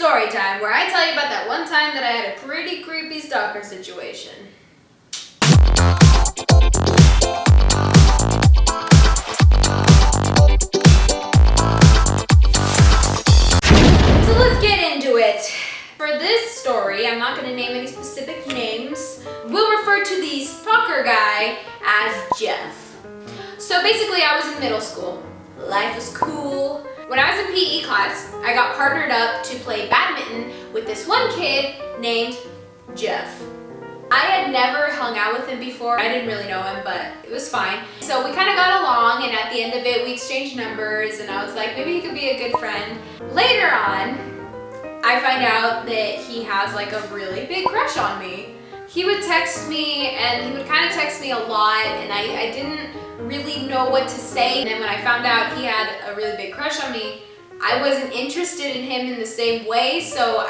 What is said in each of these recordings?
story time, where I tell you about that one time that I had a pretty creepy stalker situation. So let's get into it. For this story, I'm not going to name any specific names. We'll refer to the stalker guy as Jeff. So basically, I was in middle school. Life was cool. When I was in PE class, I got partnered up to play badminton with this one kid named Jeff. I had never hung out with him before. I didn't really know him, but it was fine. So we kind of got along, and at the end of it, we exchanged numbers, and I was like, maybe he could be a good friend. Later on, I find out that he has like a really big crush on me. He would text me, and he would kind of text me a lot, and I didn't really know what to say. And then when I found out he had a really big crush on me, I wasn't interested in him in the same way, so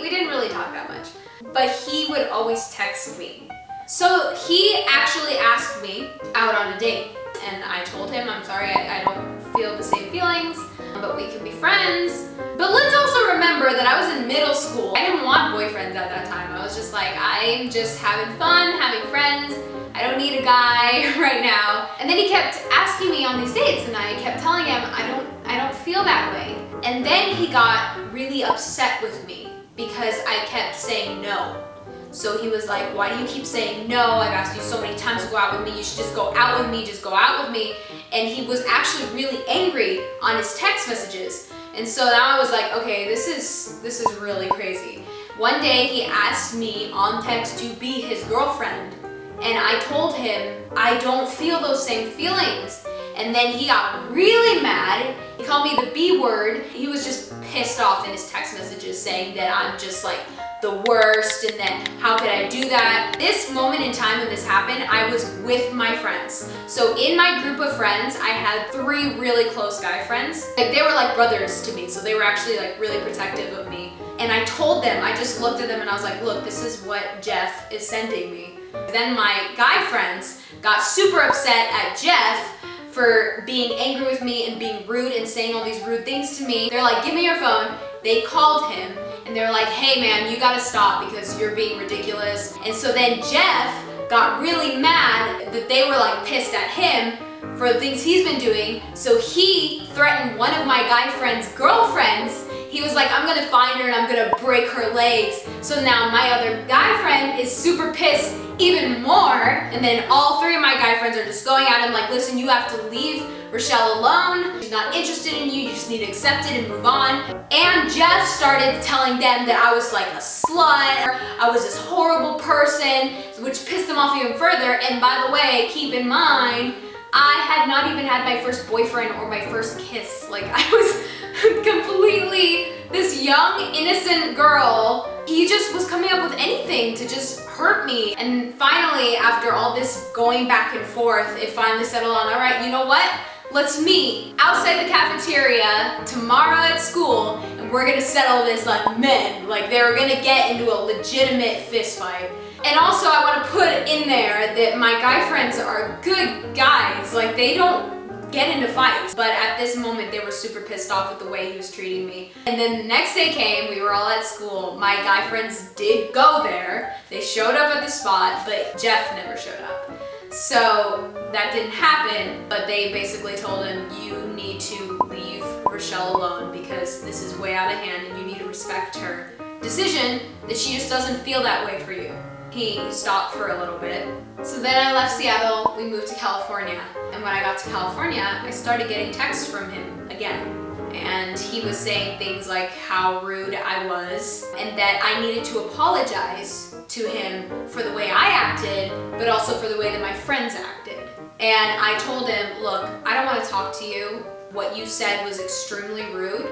we didn't really talk that much. But he would always text me. So he actually asked me out on a date, and I told him, I'm sorry, I don't feel the same feelings, but we can be friends. But let's also remember that I was in middle school. I didn't want boyfriends at that time. I was just like, I'm just having fun, having friends. I don't need a guy right now. And then he kept asking me on these dates, and I kept telling him, I don't feel that way. And then he got really upset with me because I kept saying no. So he was like, why do you keep saying no? I've asked you so many times to go out with me. You should just go out with me, just go out with me. And he was actually really angry on his text messages. And so now I was like, okay, this is really crazy. One day he asked me on text to be his girlfriend. And I told him, I don't feel those same feelings. And then he got really mad. He called me the B word. He was just pissed off in his text messages saying that I'm just like the worst and that how could I do that. This moment in time when this happened, I was with my friends. So in my group of friends, I had 3 really close guy friends. Like they were like brothers to me, so they were actually like really protective of me. And I told them, I just looked at them and I was like, look, this is what Jeff is sending me. Then my guy friends got super upset at Jeff for being angry with me and being rude and saying all these rude things to me. They're like, give me your phone. They called him and they're like, hey man, you gotta stop because you're being ridiculous. And so then Jeff got really mad that they were like pissed at him for the things he's been doing. So he threatened one of my guy friend's girlfriends. He was like, I'm gonna find her and I'm gonna break her legs. So now my other guy friend is super pissed even more. And then all 3 of my guy friends are just going at him like, listen, you have to leave Rochelle alone. She's not interested in you. You just need to accept it and move on. And Jeff started telling them that I was like a slut. I was this horrible person, which pissed them off even further. And by the way, keep in mind, I had not even had my first boyfriend or my first kiss. Like I was completely this young, innocent girl. He just was coming up with anything to just hurt me. And finally, after all this going back and forth, it finally settled on, all right, you know what? Let's meet outside the cafeteria tomorrow at school and we're gonna settle this like men. Like they were gonna get into a legitimate fist fight. And also I wanna put in there that my guy friends are good guys. Like they don't get into fights. But at this moment, they were super pissed off with the way he was treating me. And then the next day came, we were all at school. My guy friends did go there. They showed up at the spot, but Jeff never showed up. So that didn't happen, but they basically told him, you need to leave Rochelle alone because this is way out of hand and you need to respect her decision that she just doesn't feel that way for you. He stopped for a little bit. So then I left Seattle, we moved to California. And when I got to California, I started getting texts from him again. And he was saying things like how rude I was and that I needed to apologize to him for the way I acted, but also for the way that my friends acted. And I told him, look, I don't want to talk to you. What you said was extremely rude.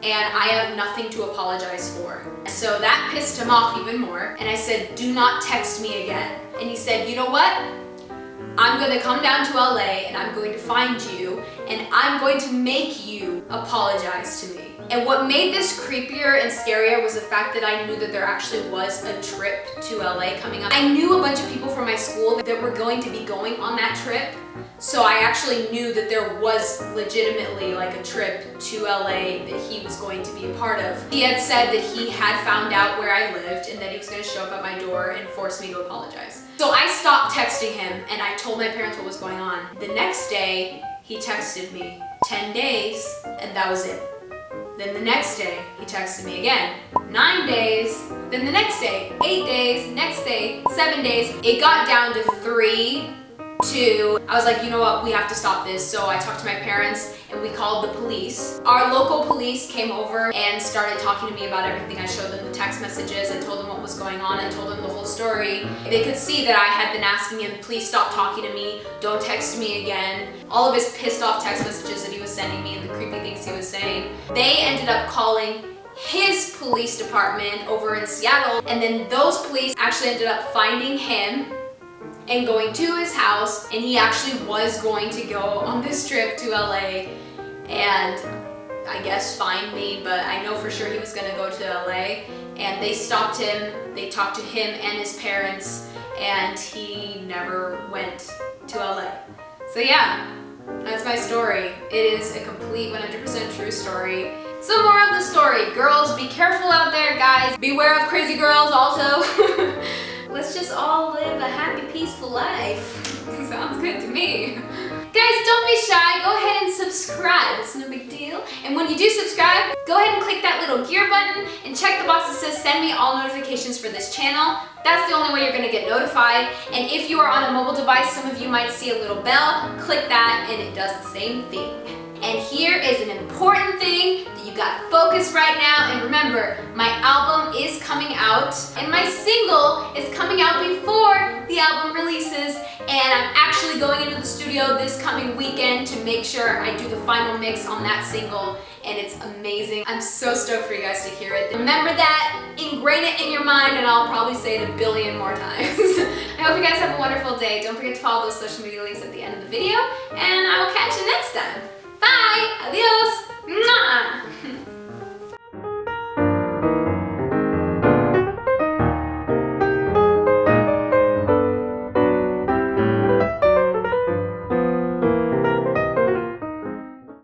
And I have nothing to apologize for. So that pissed him off even more. And I said, do not text me again. And he said, you know what? I'm gonna come down to LA and I'm going to find you and I'm going to make you apologize to me. And what made this creepier and scarier was the fact that I knew that there actually was a trip to LA coming up. I knew a bunch of people from my school that were going to be going on that trip. So I actually knew that there was legitimately like a trip to LA that he was going to be a part of. He had said that he had found out where I lived and that he was going to show up at my door and force me to apologize. So I stopped texting him and I told my parents what was going on. The next day, he texted me 10 days and that was it. Then the next day, he texted me again, 9 days. Then the next day, 8 days, next day, 7 days. It got down to 3, 2. I was like, you know what, we have to stop this. So I talked to my parents and we called the police. Our local police came over and started talking to me about everything. I showed them the text messages. I told them what was going on. I told them the whole story. They could see that I had been asking him, please stop talking to me. Don't text me again. All of his pissed off text messages that he was sending me and the creepy things he was saying. They ended up calling his police department over in Seattle. And then those police actually ended up finding him and going to his house, and he actually was going to go on this trip to LA and I guess find me, but I know for sure he was gonna go to LA. And they stopped him, they talked to him and his parents, and he never went to LA. So yeah, that's my story. It is a complete 100% true story. So more of the story, girls, be careful out there, guys. Beware of crazy girls also. Let's just all live a happy, peaceful life. Sounds good to me. Guys, don't be shy. Go ahead and subscribe. It's no big deal. And when you do subscribe, go ahead and click that little gear button and check the box that says send me all notifications for this channel. That's the only way you're gonna get notified. And if you are on a mobile device, some of you might see a little bell. Click that and it does the same thing. And here is an important thing that you got focused right now. And remember, my album is coming out and my single is coming out before the album releases. And I'm actually going into the studio this coming weekend to make sure I do the final mix on that single. And it's amazing. I'm so stoked for you guys to hear it. Remember that, ingrain it in your mind, and I'll probably say it a billion more times. I hope you guys have a wonderful day. Don't forget to follow those social media links at the end of the video, and I will catch you next time. Bye!